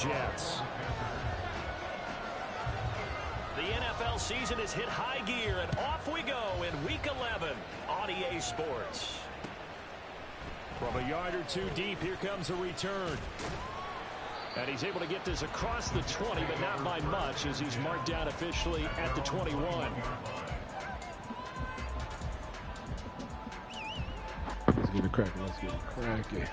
Jets. The NFL season has hit high gear, and off we go in Week 11 on EA Sports. From a yard or two deep, here comes a return. And he's able to get this across the 20, but not by much, as he's marked down officially at the 21. Let's get it cracking. Let's get it cracking.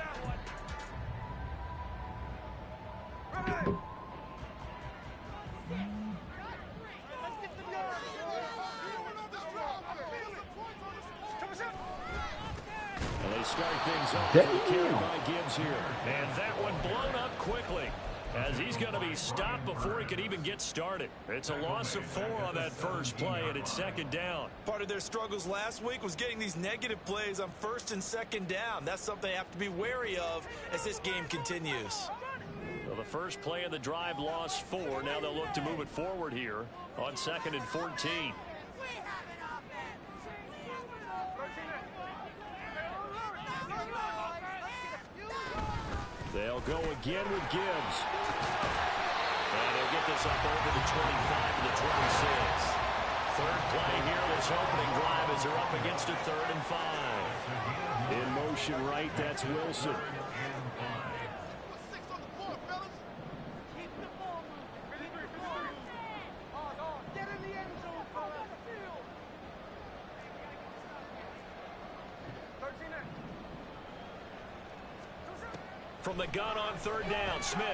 And they start things off with a carry by Gibbs here. And that one blown up quickly, as he's going to be stopped before he could even get started. It's a loss of 4 on that first play, and it's second down. Part of their struggles last week was getting these negative plays on first and second down. That's something they have to be wary of as this game continues. Well, the first play of the drive lost 4. Now they'll look to move it forward here on 2nd and 14. They'll go again with Gibbs. And they'll get this up over the 25 to the 26. Third play here, this opening drive, as they're up against a 3rd and 5. In motion right, that's Wilson. From the gun on 3rd down, Smith.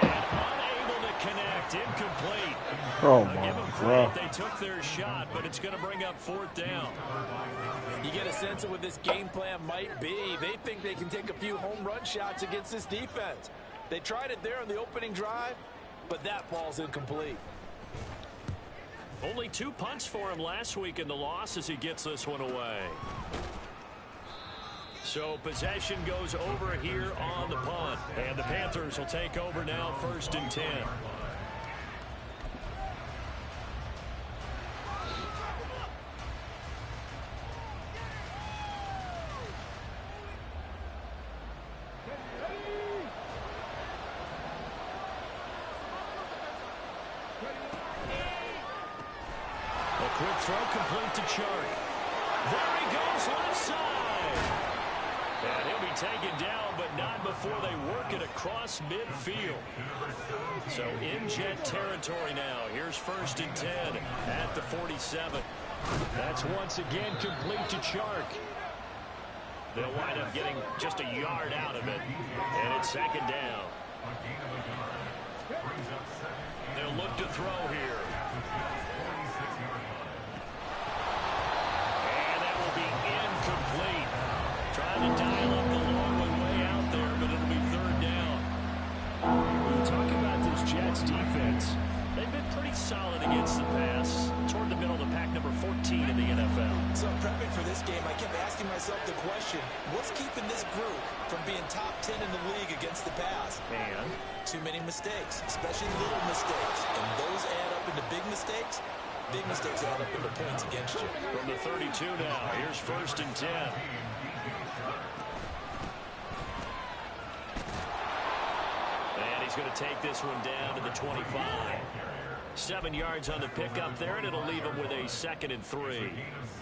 And unable to connect, incomplete. Oh, Give them my credit, God. they took their shot, but it's going to bring up 4th down. You get a sense of what this game plan might be. They think they can take a few home run shots against this defense. They tried it there on the opening drive, but that ball's incomplete. Only 2 punts for him last week in the loss as he gets this one away. So possession goes over here on the punt. And the Panthers will take over now, 1st and 10. A quick throw complete to Chark. There he goes, left side. And he'll be taken down, but not before they work it across midfield. So in Jet territory now. Here's 1st and 10 at the 47. That's once again complete to Chark. They'll wind up getting just a yard out of it. And it's 2nd down. They'll look to throw here. And that will be incomplete. Trying to dial up the long one way out there, but it'll be 3rd down. We're talking about this Jets defense. They've been pretty solid against the pass. Toward the middle of the pack, number 14 in the NFL. So prepping for this game, I kept asking myself the question, what's keeping this group from being top 10 in the league against the pass? And Too many mistakes, especially little mistakes. And those add up into big mistakes. Big mistakes add up into points against you. from the 32 now, here's 1st and 10. And he's going to take this one down to the 25. 7 yards on the pickup there, and it'll leave him with a 2nd and 3.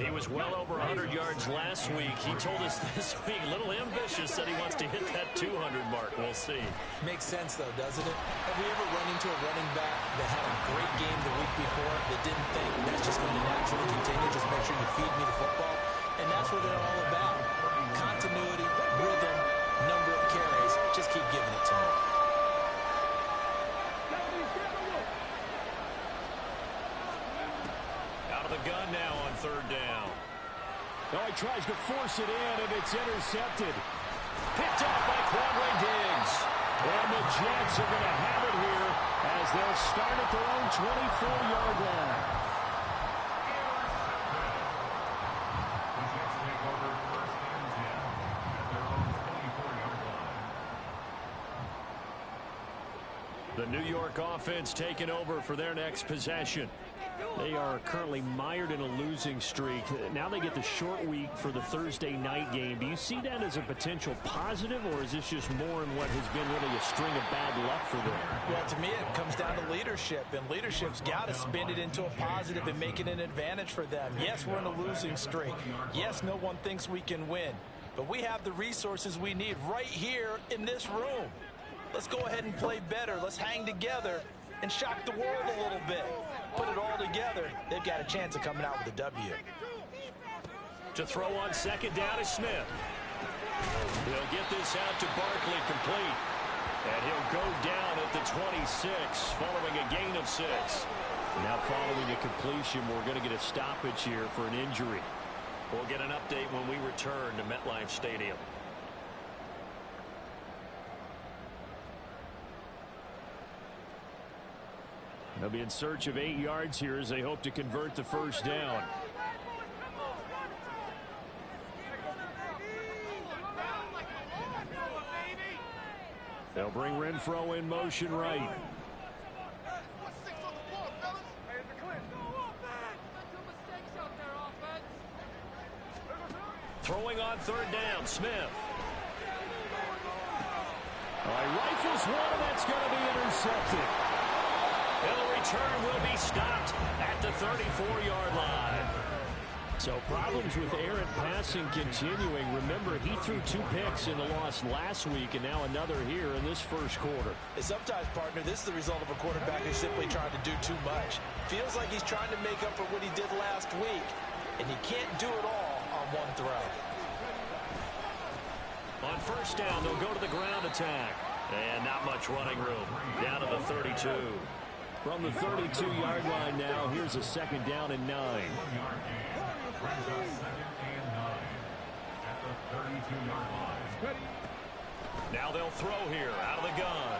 He was well over 100 yards last week. He told us this week, a little ambitious, said he wants to hit that 200 mark. We'll see. Makes sense, though, doesn't it? Have we ever run into a running back that had a great game the week before that didn't think that's just going to naturally continue? Just make sure you feed me the football. And that's what they're all about. Continuity, rhythm, number of carries. Just keep giving it to them. Out of the gun now on 3rd down. Oh, he tries to force it in, and it's intercepted. Picked off by Quadray Diggs. And the Jets are going to have it here as they'll start at their own 24-yard line. The New York offense taking over for their next possession. They are currently mired in a losing streak. Now they get the short week for the Thursday night game. Do you see that as a potential positive, or is this just more in what has been really a string of bad luck for them? Well, to me, it comes down to leadership, and leadership's got to spin it into a positive and make it an advantage for them. Yes, we're in a losing streak. Yes, no one thinks we can win, but we have the resources we need right here in this room. Let's go ahead and play better. Let's hang together and shock the world a little bit. Put it all together, they've got a chance of coming out with a W. To throw on second down is Smith. He'll get this out to Barkley complete. And he'll go down at the 26 following a gain of 6. Now following a completion, we're going to get a stoppage here for an injury. We'll get an update when we return to MetLife Stadium. They'll be in search of 8 yards here as they hope to convert the first down. They'll bring Renfro in motion right. Throwing on third down, Smith. Rifles one, and that's going to be intercepted. And the return will be stopped at the 34-yard line. So problems with errant passing continuing. Remember, he threw 2 picks in the loss last week, and now another here in this first quarter. And sometimes, partner, this is the result of a quarterback who's simply trying to do too much. Feels like he's trying to make up for what he did last week, and he can't do it all on one throw. On first down, they'll go to the ground attack. And not much running room. Down to the 32. From the 32-yard line now, here's a second down and 9. Now they'll throw here out of the gun.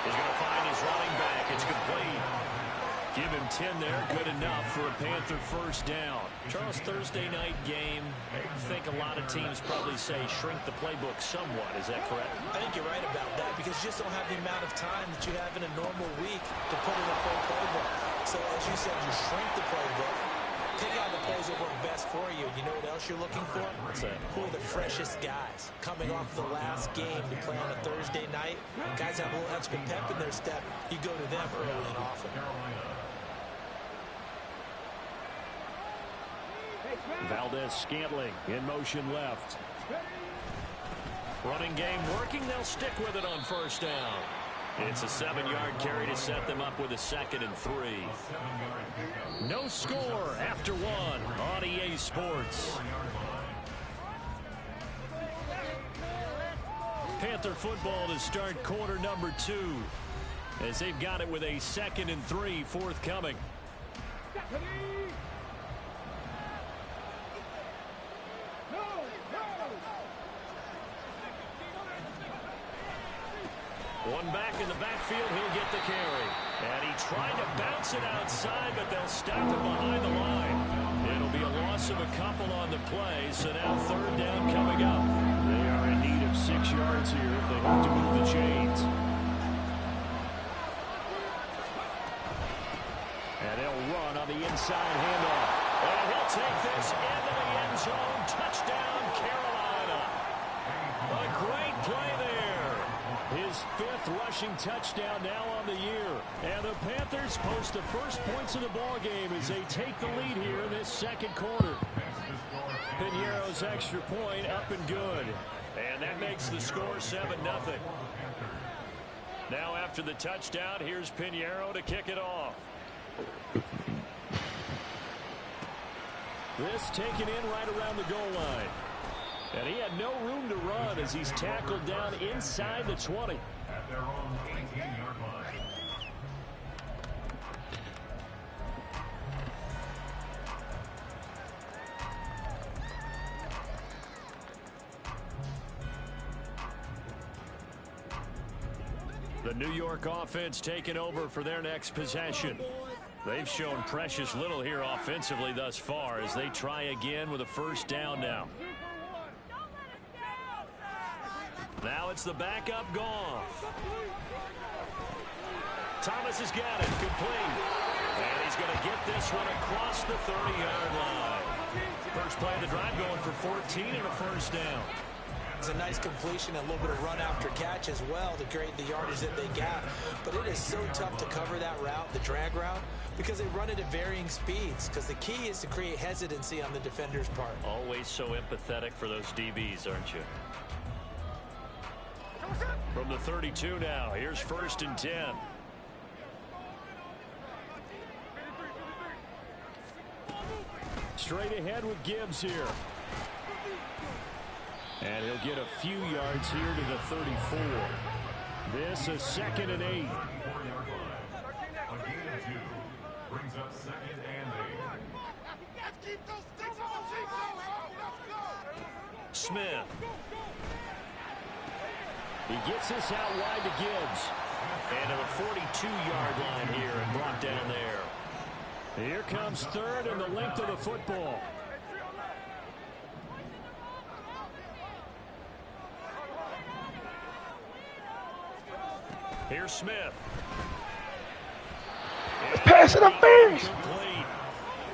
He's going to find his running back. It's complete. Give him 10 there. Good enough for a Panther first down. Charles, Thursday night game, I think a lot of teams probably say shrink the playbook somewhat. Is that correct? I think you're right about that because you just don't have the amount of time that you have in a normal week to put in a full playbook. So as you said, you shrink the playbook, pick out the plays that work best for you. You know what else you're looking for? What's that? Who are the freshest guys coming off the last game to play on a Thursday night? Guys have a little extra pep in their step. You go to them early and often. Valdez-Scantling in motion left. Running game working. They'll stick with it on first down. It's a 7-yard carry to set them up with a 2nd and 3. No score after 1 on EA Sports. Panther football to start quarter number 2 as they've got it with a 2nd and 3 forthcoming. One back in the backfield, he'll get the carry. And he tried to bounce it outside, but they'll stop him behind the line. It'll be a loss of a couple on the play, so now third down coming up. They are in need of 6 yards here if they hope to move the chains. And they'll run on the inside handoff. And he'll take this into the end zone. Touchdown, Carolina. A great play there. His 5th rushing touchdown now on the year. And the Panthers post the first points of the ball game as they take the lead here in this second quarter. Piñeiro's extra point up and good. And that makes the score 7-0. Now after the touchdown, here's Piñeiro to kick it off. This taken in right around the goal line. And he had no room to run as he's tackled down inside the 20. At their own 18-yard line. The New York offense taking over for their next possession. They've shown precious little here offensively thus far as they try again with a first down now. Now it's the backup Goff. Thomas has got it, complete. And he's going to get this one across the 30-yard line. First play of the drive going for 14 and a first down. It's a nice completion, a little bit of run after catch as well to create the yardage that they got. But it is so tough to cover that route, the drag route, because they run it at varying speeds. Because the key is to create hesitancy on the defender's part. Always so empathetic for those DBs, aren't you? From the 32 now, here's 1st and 10. Straight ahead with Gibbs here. And he'll get a few yards here to the 34. This is 2nd and 8. Brings up 2nd and 8. Smith. He gets this out wide to Gibbs. And to the 42-yard line here and brought down there. Here comes 3rd and the length of the football. Here's Smith. Pass interference.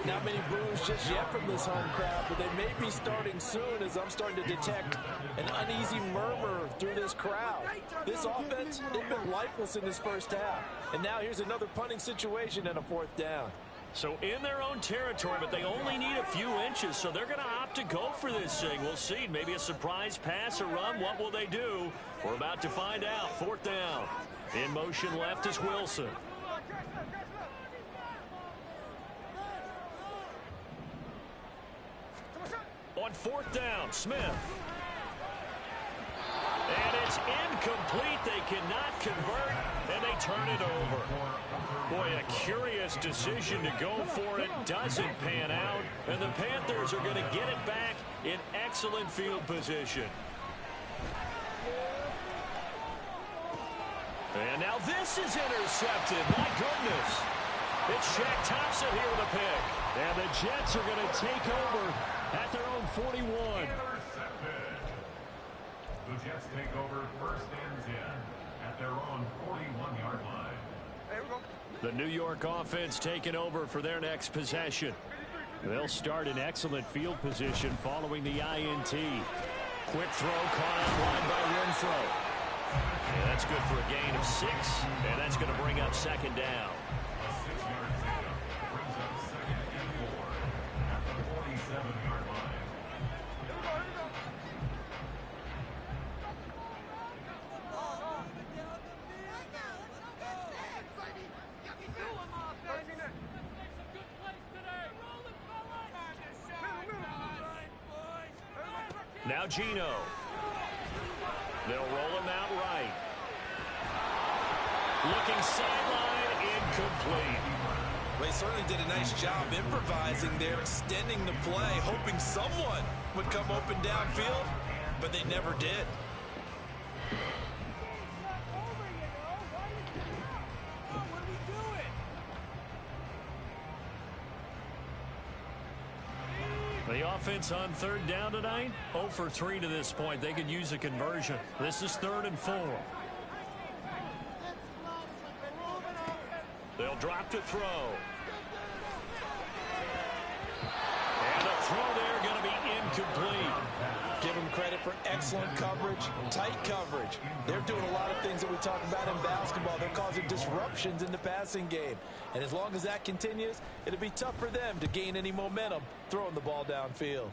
Not many boos just yet from this home crowd, but they may be starting soon as I'm starting to detect an uneasy murmur through this crowd. This offense, they've been lifeless in this first half. And now here's another punting situation and a 4th down. So in their own territory, but they only need a few inches, so they're going to opt to go for this thing. We'll see. Maybe a surprise pass or run. What will they do? We're about to find out. 4th down. In motion left is Wilson. On 4th down, Smith. And it's incomplete. They cannot convert, and they turn it over. Boy, a curious decision to go for it. Doesn't pan out, and the Panthers are going to get it back in excellent field position. And now this is intercepted. My goodness. It's Shaq Thompson here with a pick. And the Jets are going to take over at their own 41. The Jets take over 1st and 10 at their own 41-yard line. The New York offense taking over for their next possession. They'll start in excellent field position following the INT. Quick throw caught out wide by Renfro. And that's good for a gain of 6, and that's going to bring up 2nd down. A 6-yard pickup brings up 2nd and 4 at the 47-yard line. Now Gino. They'll roll him out right. Looking sideline, incomplete. Well, they certainly did a nice job improvising there, extending the play, hoping someone would come open downfield, but they never did. The offense on 3rd down tonight, 0 for 3 to this point. They could use a conversion. This is 3rd and 4. They'll drop to throw. And the throw there going to be incomplete. Give them credit for excellent coverage, tight coverage. They're doing a lot of things that we talk about in basketball. They're causing disruptions in the passing game. And as long as that continues, it'll be tough for them to gain any momentum throwing the ball downfield.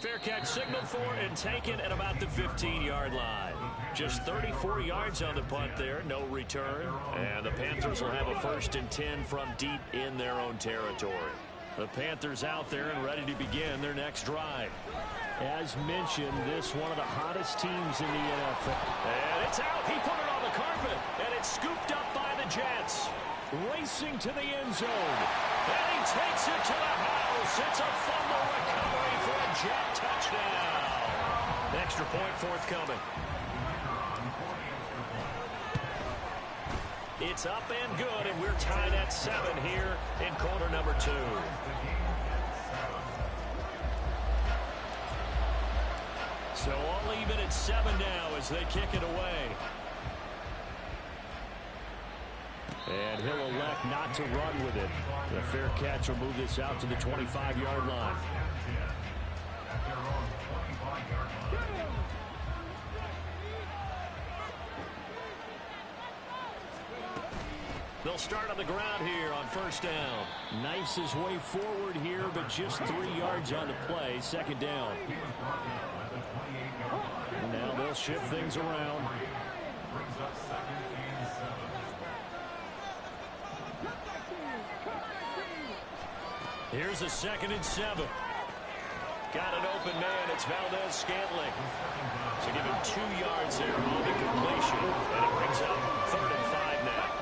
Fair catch signaled for and taken at about the 15-yard line. Just 34 yards on the punt there, no return. And the Panthers will have a 1st and 10 from deep in their own territory. The Panthers out there and ready to begin their next drive. As mentioned, this one of the hottest teams in the NFL. And it's out. He put it on the carpet, and it's scooped up by the Jets. Racing to the end zone. And he takes it to the house. It's a fumble recovery for a Jet touchdown. Extra point forthcoming. It's up and good, and we're tied at 7 here in quarter number 2. So all even even at 7 now as they kick it away. And he'll elect not to run with it. The fair catch will move this out to the 25-yard line. They'll start on the ground here on first down. Knifes his way forward here, but just 3 yards on the play. Second down. Now they'll shift things around. Here's a 2nd and 7. Got an open man. It's Valdez-Scantling. So give him 2 yards there on the completion. And it brings up 3rd and 5 now.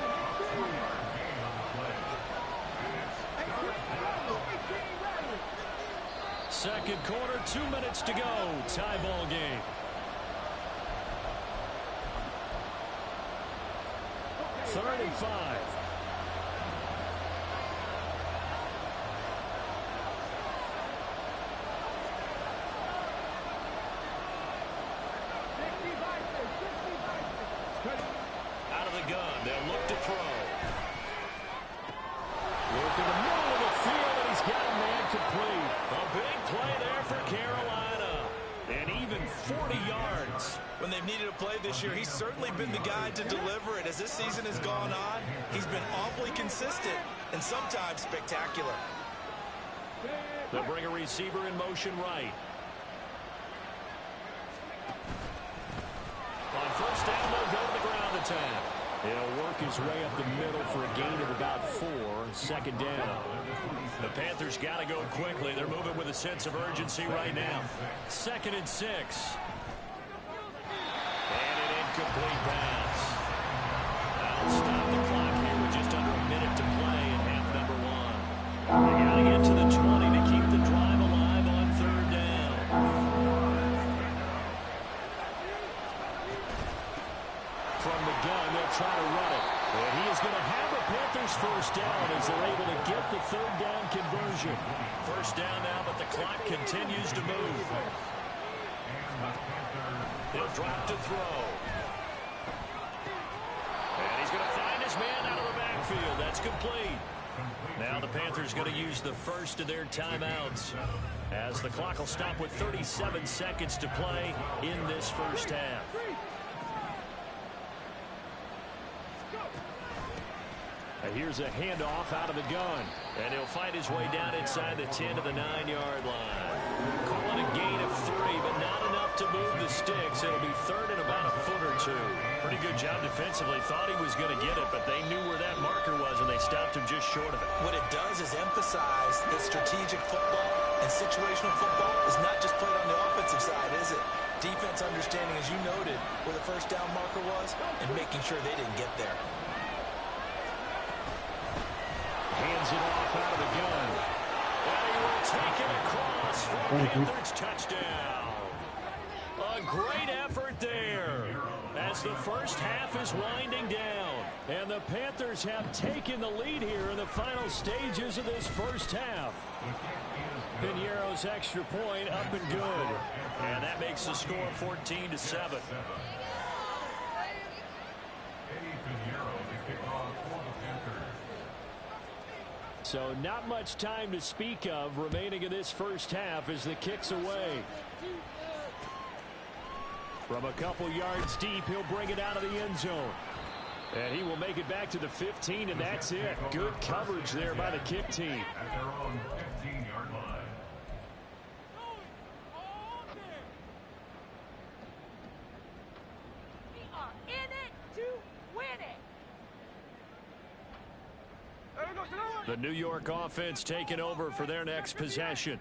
Second quarter, 2 minutes to go. Tie ball game. Third and 5. Out of the gun, they'll look to throw. Look in the middle of the field, and he's got a man complete. A big play there for Carolina. And even 40 yards. When they've needed a play this year, he's certainly been the guy to deliver it. As this season has gone on, he's been awfully consistent and sometimes spectacular. They'll bring a receiver in motion right. On first down, they'll go to the ground attack. He'll work his way up the middle for a gain of about 4. Second down. The Panthers got to go quickly. They're moving with a sense of urgency right now. 2nd and 6. And an incomplete pass. That'll stop the clock here with just under a minute to play in half number 1. They got to get to the 20 to keep the drive alive on 3rd down. From the gun, they'll try to run it. And he is going to have a Panthers first down as they're able to get the 3rd down conversion. First down now, but the clock continues to move. He'll drop to throw. And he's going to find his man out of the backfield. That's complete. Now the Panthers going to use the first of their timeouts as the clock will stop with 37 seconds to play in this first half. Here's a handoff out of the gun. And he'll fight his way down inside the 10 to the 9-yard line. Calling a gain of 3, but not enough to move the sticks. It'll be 3rd and about a foot or 2. Pretty good job defensively. Thought he was going to get it, but they knew where that marker was, and they stopped him just short of it. What it does is emphasize that strategic football and situational football is not just played on the offensive side, is it? Defense understanding, as you noted, where the first down marker was and making sure they didn't get there. Hands it off out of the gun. And he will take it across for a Panthers touchdown. A great effort there as the first half is winding down. And the Panthers have taken the lead here in the final stages of this first half. Piñeiro's extra point up and good. And that makes the score 14-7. So not much time to speak of remaining in this first half as the kick's away. From a couple yards deep, he'll bring it out of the end zone. And he will make it back to the 15, and that's it. Good coverage there by the kick team. At their own 15-yard line. We are in it to win it. The New York offense taking over for their next possession.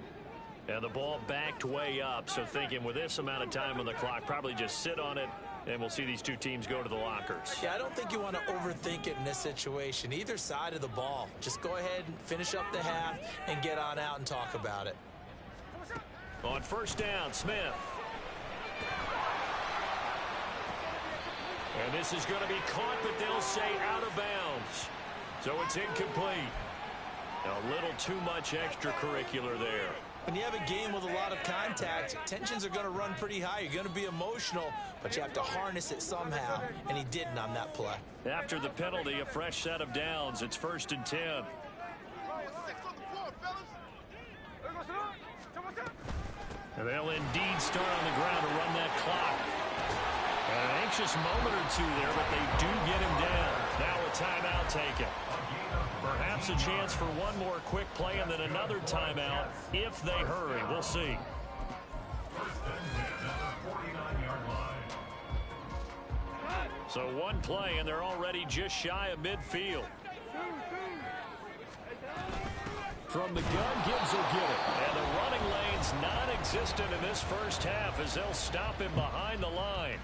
And the ball backed way up, so thinking with this amount of time on the clock, probably just sit on it, and we'll see these two teams go to the lockers. Yeah, I don't think you want to overthink it in this situation. Either side of the ball. Just go ahead and finish up the half and get on out and talk about it. On first down, Smith. And this is going to be caught, but they'll say out of bounds. So it's incomplete. A little too much extracurricular there. When you have a game with a lot of contact, tensions are going to run pretty high. You're going to be emotional, but you have to harness it somehow, and he didn't on that play. After the penalty, a fresh set of downs. It's 1st and 10. And they'll indeed start on the ground to run that clock. An anxious moment or two there, but they do get him down. Now a timeout taken. Perhaps a chance for one more quick play and then another timeout if they hurry. We'll see. So one play, and they're already just shy of midfield. From the gun, Gibbs will get it. And the running lane's non-existent in this first half as they'll stop him behind the line.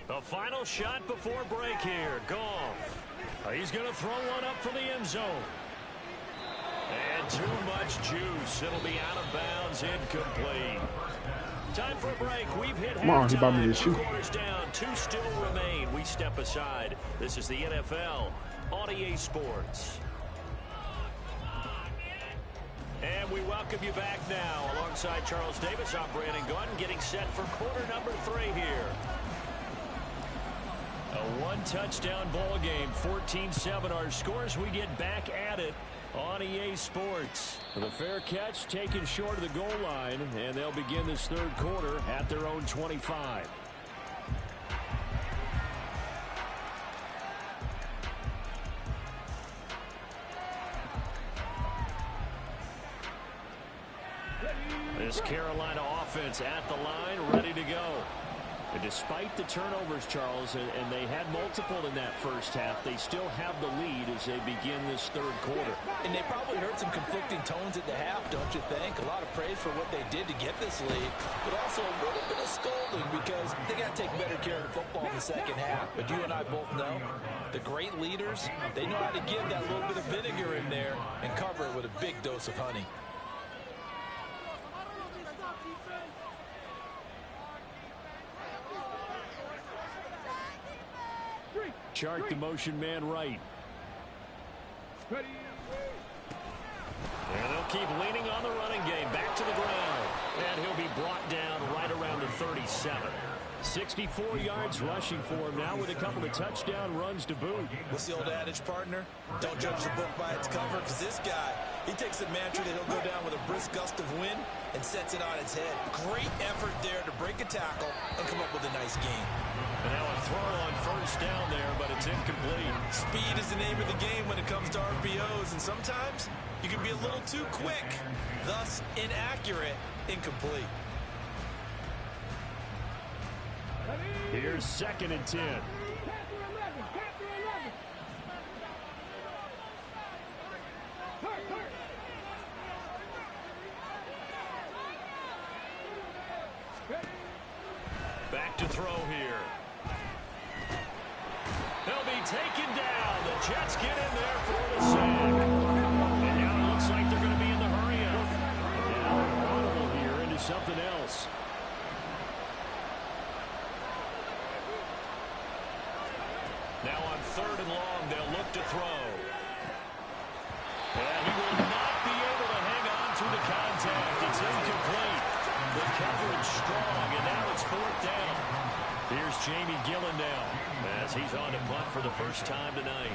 The final shot before break here. Goff. He's going to throw one up from the end zone. And too much juice. It'll be out of bounds, incomplete. Time for a break. We've hit halftime. 2 quarters down. 2 still remain. We step aside. This is the NFL on EA Sports. And we welcome you back now. Alongside Charles Davis, I'm Brandon Gunn, getting set for quarter number 3 here. A 1-touchdown ball game, 14-7 our scores. We get back at it on EA Sports. The fair catch taken short of the goal line, and they'll begin this 3rd quarter at their own 25. This Carolina offense at the line, ready to go. And despite the turnovers, Charles, and they had multiple in that first half, they still have the lead as they begin this 3rd quarter. And they probably heard some conflicting tones at the half, don't you think? A lot of praise for what they did to get this lead, but also a little bit of scolding because they got to take better care of the football in the second half. But you and I both know the great leaders, they know how to give that little bit of vinegar in there and cover it with a big dose of honey. Chart the motion man right. And they'll keep leaning on the running game. Back to the ground. And he'll be brought down right around the 37. 64 yards rushing for him now with a couple of touchdown runs to boot. What's the old adage, partner? Don't judge the book by its cover, because this guy, he takes a mantra that he'll go down with a brisk gust of wind and sets it on its head. Great effort there to break a tackle and come up with a nice gain. And now a throw on first down there, but it's incomplete. Speed is the name of the game when it comes to RPOs, and sometimes you can be a little too quick, thus inaccurate, incomplete. Here's 2nd and 10. Back to throw here. They'll be taken down. The Jets get in there for the sack. And now it looks like they're going to be in the hurry-up. Now they're audible here into something else. Now on 3rd and long, they'll look to throw. And he will not be able to hang on through the contact. It's incomplete. The coverage strong, and now it's 4th down. Here's Jamie Gillen now as he's on to punt for the first time tonight.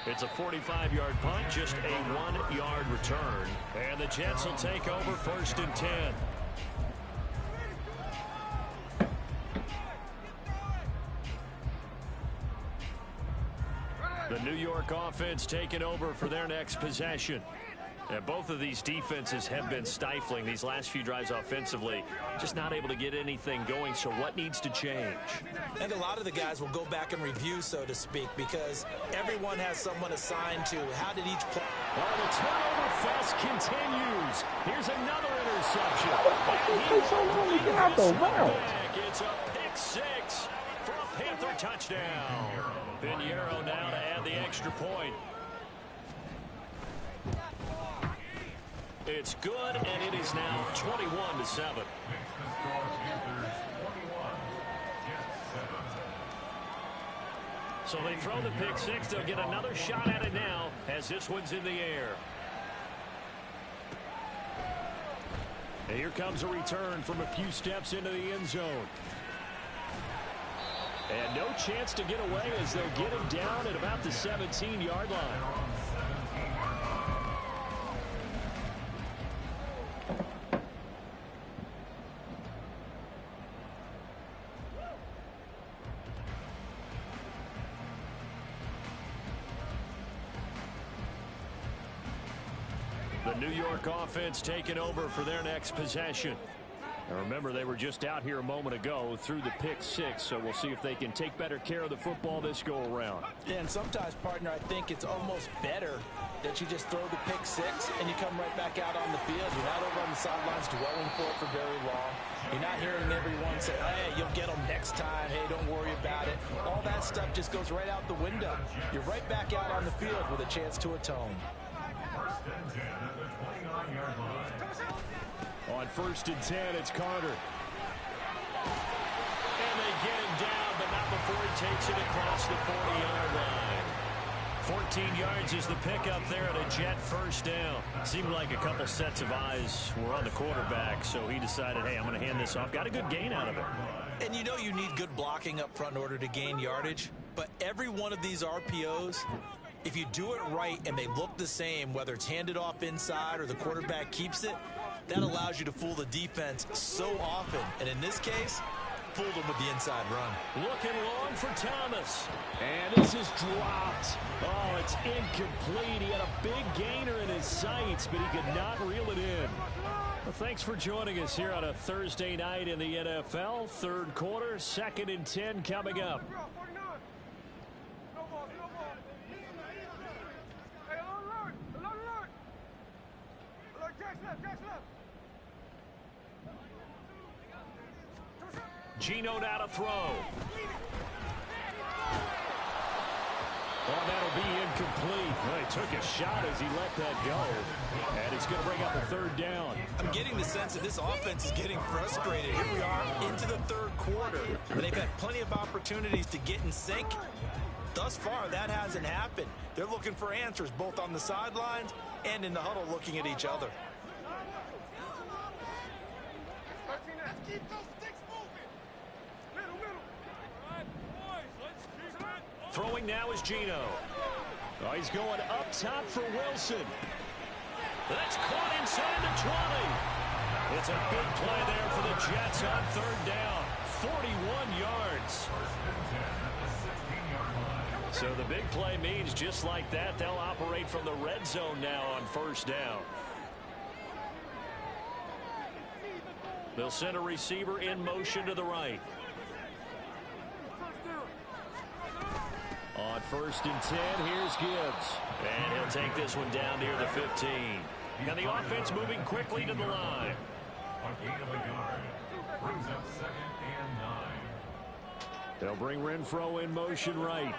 It's a 45-yard punt, just a 1-yard return. And the Jets will take over 1st and 10. The New York offense taking over for their next possession. And both of these defenses have been stifling these last few drives offensively. Just not able to get anything going, so what needs to change? And a lot of the guys will go back and review, so to speak, because everyone has someone assigned to how did each play. Well, the turnover fest continues. Here's another interception. It's a pick 6 for a Panther touchdown. Pinheiro now to add the extra point. It's good, and it is now 21-7. So they throw the pick six. They'll get another shot at it now as this one's in the air. And here comes a return from a few steps into the end zone. And no chance to get away as they'll get him down at about the 17-yard line. The New York offense taking over for their next possession. Now remember, they were just out here a moment ago through the pick six, so we'll see if they can take better care of the football this go-around. Yeah, and sometimes, partner, I think it's almost better that you just throw the pick six and you come right back out on the field. You're not over on the sidelines dwelling for it for very long. You're not hearing everyone say, hey, you'll get them next time. Hey, don't worry about it. All that stuff just goes right out the window. You're right back out on the field with a chance to atone. On 1st and 10, it's Carter. And they get him down, but not before he takes it across the 40-yard line. 14 yards is the pickup there at a Jet first down. Seemed like a couple sets of eyes were on the quarterback, so he decided, hey, I'm going to hand this off. Got a good gain out of it. And you know you need good blocking up front in order to gain yardage, but every one of these RPOs, if you do it right and they look the same, whether it's handed off inside or the quarterback keeps it, that allows you to fool the defense so often. And in this case, fooled them with the inside run. Looking long for Thomas. And this is dropped. Oh, it's incomplete. He had a big gainer in his sights, but he could not reel it in. Well, thanks for joining us here on a Thursday night in the NFL. Third quarter, 2nd and 10 coming up. Geno now to throw. Oh, that'll be incomplete. Well, he took a shot as he let that go. And it's going to bring up a 3rd down. I'm getting the sense that this offense is getting frustrated. Here we are into the 3rd quarter. And they've had plenty of opportunities to get in sync. Thus far, that hasn't happened. They're looking for answers both on the sidelines and in the huddle looking at each other. Keep those sticks moving. Throwing now is Geno. Oh, he's going up top for Wilson. That's caught inside the 20. It's a big play there for the Jets on 3rd down. 41 yards. So the big play means just like that, they'll operate from the red zone now on 1st down. They'll send a receiver in motion to the right. On 1st and 10, here's Gibbs. And he'll take this one down near the 15. And the offense moving quickly to the line. They'll bring Renfro in motion right.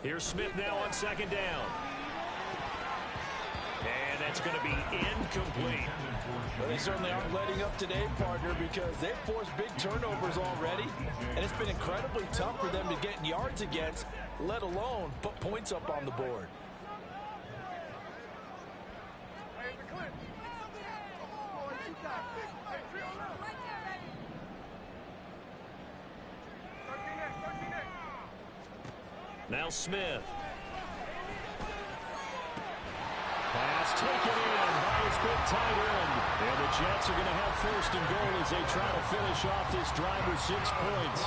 Here's Smith now on 2nd down. And that's going to be incomplete. Well, they certainly aren't letting up today, partner, because they've forced big turnovers already, and it's been incredibly tough for them to get yards against, let alone put points up on the board. Now Smith. Pass taken in by his big tight end. And the Jets are going to have 1st and goal as they try to finish off this drive with 6 points.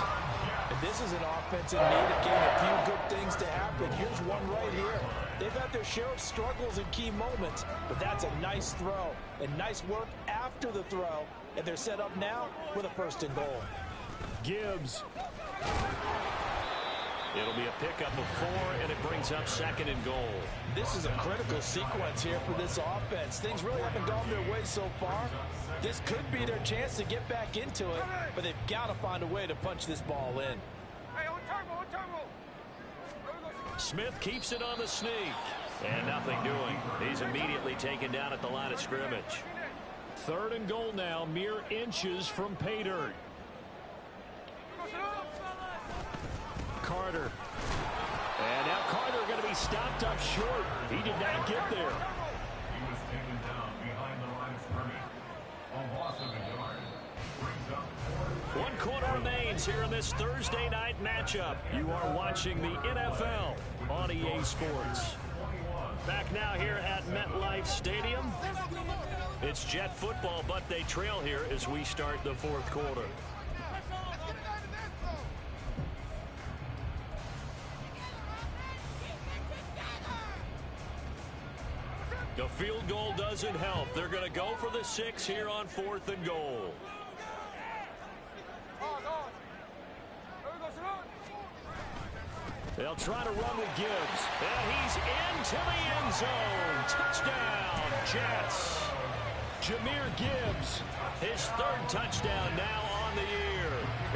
And this is an offense in need of getting a few good things to happen. Here's one right here. They've had their share of struggles in key moments, but that's a nice throw and nice work after the throw. And they're set up now with a 1st and goal. Gibbs. It'll be a pickup of 4, and it brings up 2nd and goal. This is a critical sequence here for this offense. Things really haven't gone their way so far. This could be their chance to get back into it, but they've got to find a way to punch this ball in. Hey, on turbo, on turbo. Smith keeps it on the sneak. And nothing doing. He's immediately taken down at the line of scrimmage. 3rd and goal now, mere inches from pay dirt. Carter. And now Carter going to be stopped up short. He did not get there. He was taken down behind the line of scrimmage. A loss of a yard. Brings up 4th. 1 quarter remains here in this Thursday night matchup. You are watching the NFL on EA Sports. Back now here at MetLife Stadium. It's Jet football, but they trail here as we start the 4th quarter. The field goal doesn't help. They're going to go for the 6 here on 4th and goal. They'll try to run with Gibbs. And he's into the end zone. Touchdown, Jets. Jahmyr Gibbs. His 3rd touchdown now on the year.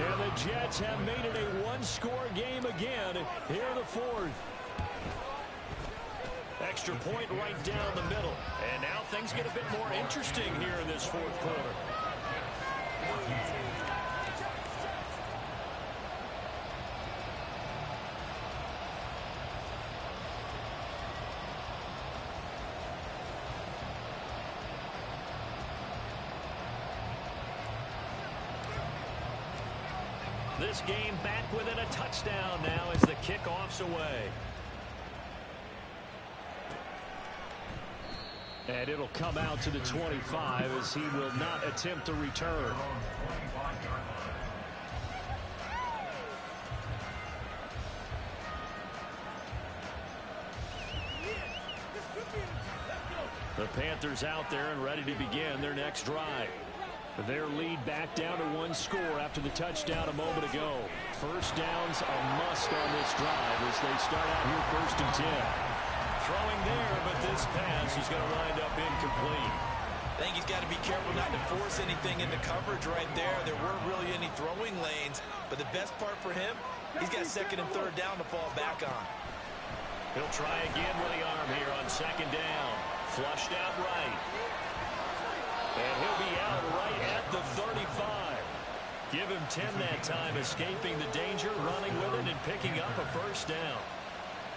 And the Jets have made it a 1-score game again here in the 4th. Extra point right down the middle. And now things get a bit more interesting here in this 4th quarter. This game back within a touchdown now as the kickoff's away. And it'll come out to the 25 as he will not attempt to return. The Panthers out there and ready to begin their next drive. Their lead back down to 1 score after the touchdown a moment ago. First downs a must on this drive as they start out here 1st and 10. Throwing there, but this pass is going to wind up incomplete. I think he's got to be careful not to force anything into coverage right there. There weren't really any throwing lanes, but the best part for him, he's got 2nd and 3rd down to fall back on. He'll try again with the arm here on 2nd down. Flushed out right. And he'll be out right at the 35. Give him 10 that time, escaping the danger, running with it, and picking up a 1st down.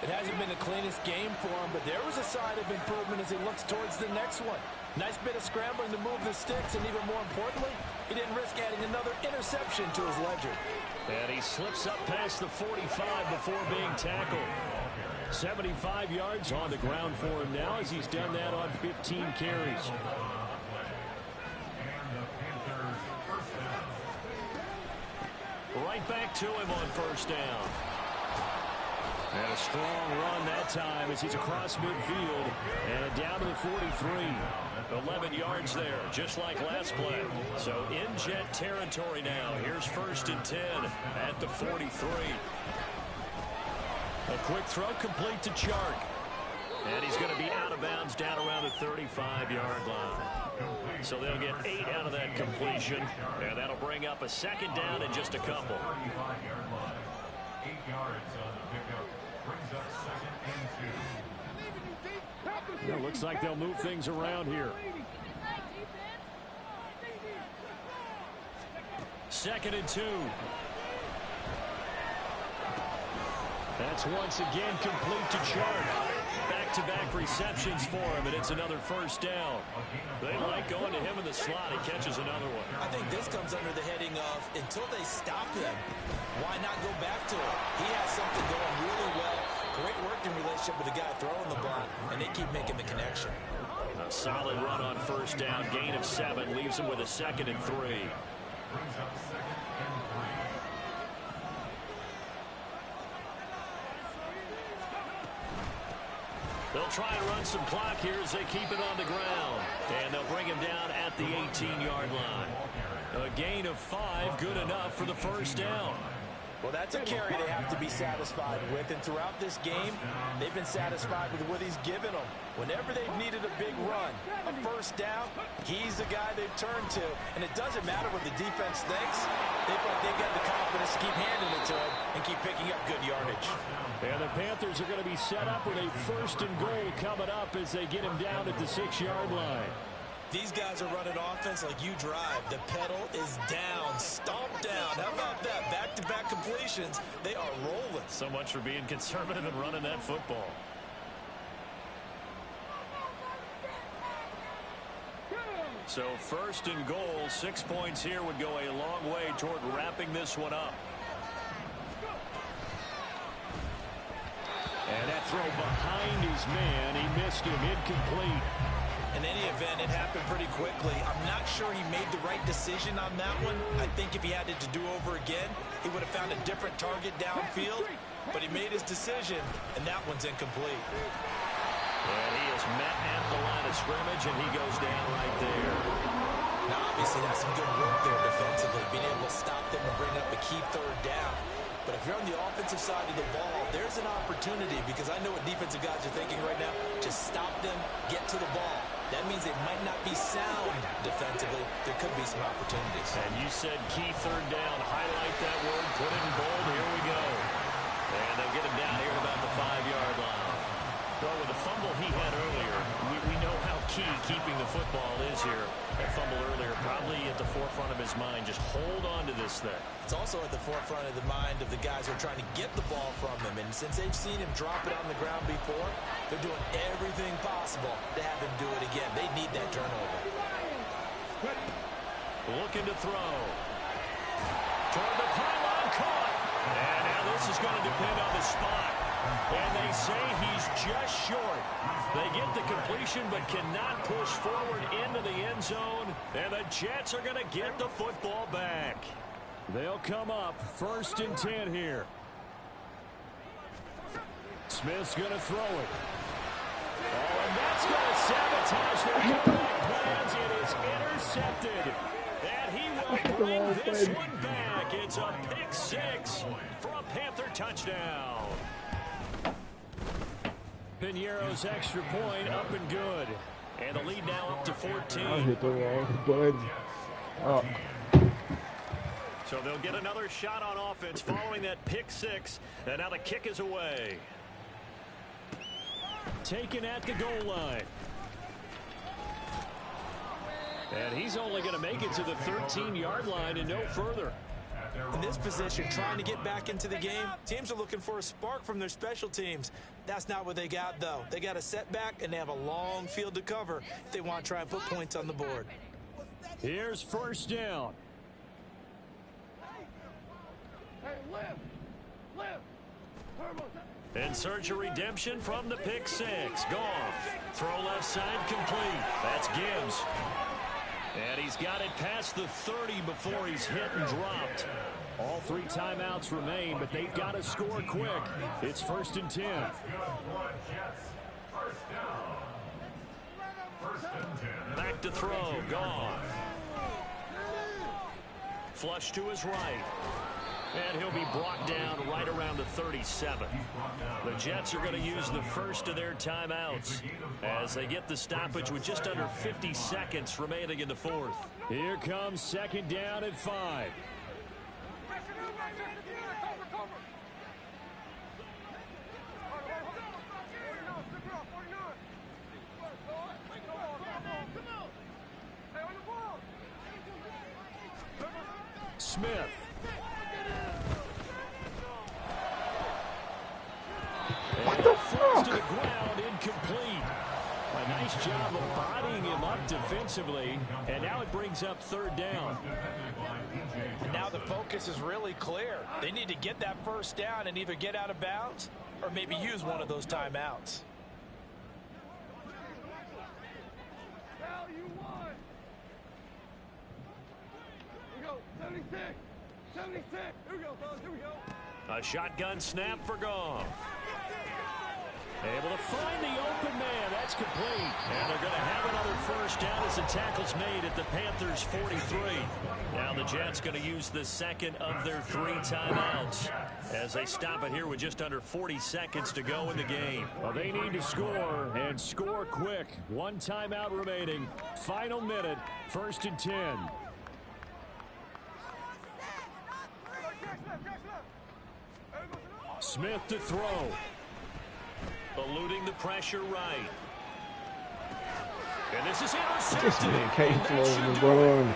It hasn't been the cleanest game for him, but there was a sign of improvement as he looks towards the next one. Nice bit of scrambling to move the sticks, and even more importantly, he didn't risk adding another interception to his ledger. And he slips up past the 45 before being tackled. 75 yards on the ground for him now as he's done that on 15 carries. Right back to him on 1st down. And a strong run that time as he's across midfield and down to the 43. 11 yards there, just like last play. So in Jet territory now. Here's 1st and 10 at the 43. A quick throw complete to Chark. And he's going to be out of bounds down around the 35-yard line. So they'll get 8 out of that completion. And that'll bring up a 2nd down in just a couple. 35-yard line. 8 yards on the pickup. Brings up 2nd and 2. It looks like they'll move things around here. 2nd and 2. That's once again complete to Chark. Back-to-back receptions for him, and it's another 1st down. They like going to him in the slot. He catches another one. I think this comes under the heading of, until they stop him, why not go back to him? He has something going really well. Great working relationship with the guy throwing the ball, and they keep making the connection. A solid run on 1st down. Gain of 7 leaves him with a 2nd and 3. Brings up 2nd and 3. They'll try and run some clock here as they keep it on the ground. And they'll bring him down at the 18-yard line. A gain of 5, good enough for the 1st down. Well, that's a carry they have to be satisfied with. And throughout this game, they've been satisfied with what he's given them. Whenever they've needed a big run, a 1st down, he's the guy they've turned to. And it doesn't matter what the defense thinks. They've got the confidence to keep handing it to him and keep picking up good yardage. And the Panthers are going to be set up with a 1st and goal coming up as they get him down at the 6-yard line. These guys are running offense like you drive. The pedal is down, stomp down. How about that? Back-to-back completions. They are rolling. So much for being conservative and running that football. So 1st and goal, 6 points here would go a long way toward wrapping this one up. And that throw behind his man, he missed him, incomplete. In any event, it happened pretty quickly. I'm not sure he made the right decision on that one. I think if he had it to do over again, he would have found a different target downfield. But he made his decision, and that one's incomplete. And he is met at the line of scrimmage, and he goes down right there. Now, obviously, that's some good work there defensively, being able to stop them and bring up a key 3rd down. But if you're on the offensive side of the ball, there's an opportunity, because I know what defensive guys are thinking right now. Just stop them, get to the ball. That means they might not be sound defensively. There could be some opportunities. And you said key 3rd down. Highlight that word. Put it in bold. Here we go. And they'll get him down here at about the 5-yard line. Well, with the fumble he had earlier, we know how key keeping the football is here. That fumble earlier probably at the forefront of his mind. Just hold on to this thing. It's also at the forefront of the mind of the guys who are trying to get the ball from him. And since they've seen him drop it on the ground before, they're doing everything possible to have him do it again. They need that turnover. Looking to throw. Toward the pylon, caught. And now this is going to depend on the spot. And they say he's just short. They get the completion but cannot push forward into the end zone. And the Jets are going to get the football back. They'll come up 1st and 10 here. Smith's going to throw it. Oh, and that's going to sabotage their comeback plans. It is intercepted. And he will bring this one back. It's a pick 6 for a Panther touchdown. Piñeiro's extra point up and good. And the lead now up to 14. I hit the wrong button. Oh. So they'll get another shot on offense following that pick 6. And now the kick is away. Taken at the goal line. And he's only going to make it to the 13-yard line and no further. In this position, trying to get back into the game, teams are looking for a spark from their special teams. That's not what they got, though. They got a setback, and they have a long field to cover if they want to try and put points on the board. Here's 1st down. In search of redemption from the pick 6. Goff. Throw left side complete. That's Gibbs. And he's got it past the 30 before he's hit and dropped. All 3 timeouts remain, but they've got to score quick. It's 1st and 10. Back to throw. Goff. Flush to his right. And he'll be brought down right around the 37. The Jets are going to use the first of their timeouts as they get the stoppage with just under 50 seconds remaining in the 4th. Here comes 2nd down at 5. Smith. What the fuck? To the ground, incomplete. A nice job of bodying him up defensively, and now it brings up 3rd down. And now the focus is really clear. They need to get that 1st down and either get out of bounds or maybe use one of those timeouts. A shotgun snap for Goff. Able to find the open man. That's complete. And they're going to have another 1st down as the tackle's made at the Panthers' 43. Now the Jets going to use the 2nd of their 3 timeouts as they stop it here with just under 40 seconds to go in the game. Well, they need to score and score quick. 1 timeout remaining. Final minute. 1st and 10. Smith to throw. Eluding the pressure right. And this is intercepted. This man can't And that throw should the do it. ball.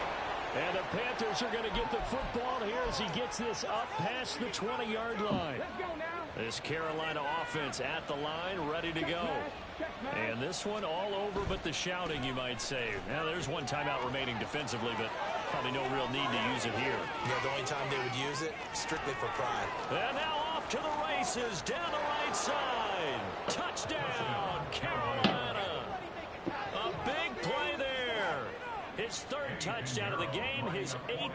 And the Panthers are going to get the football here as he gets this up past the 20-yard line. This Carolina offense at the line, ready to go. And this one all over but the shouting, you might say. Now, there's one timeout remaining defensively, but probably no real need to use it here. Yeah, the only time they would use it, strictly for pride. And now off to the races, down the right side. Touchdown, Carolina. A big play there. His third touchdown of the game, his 8th.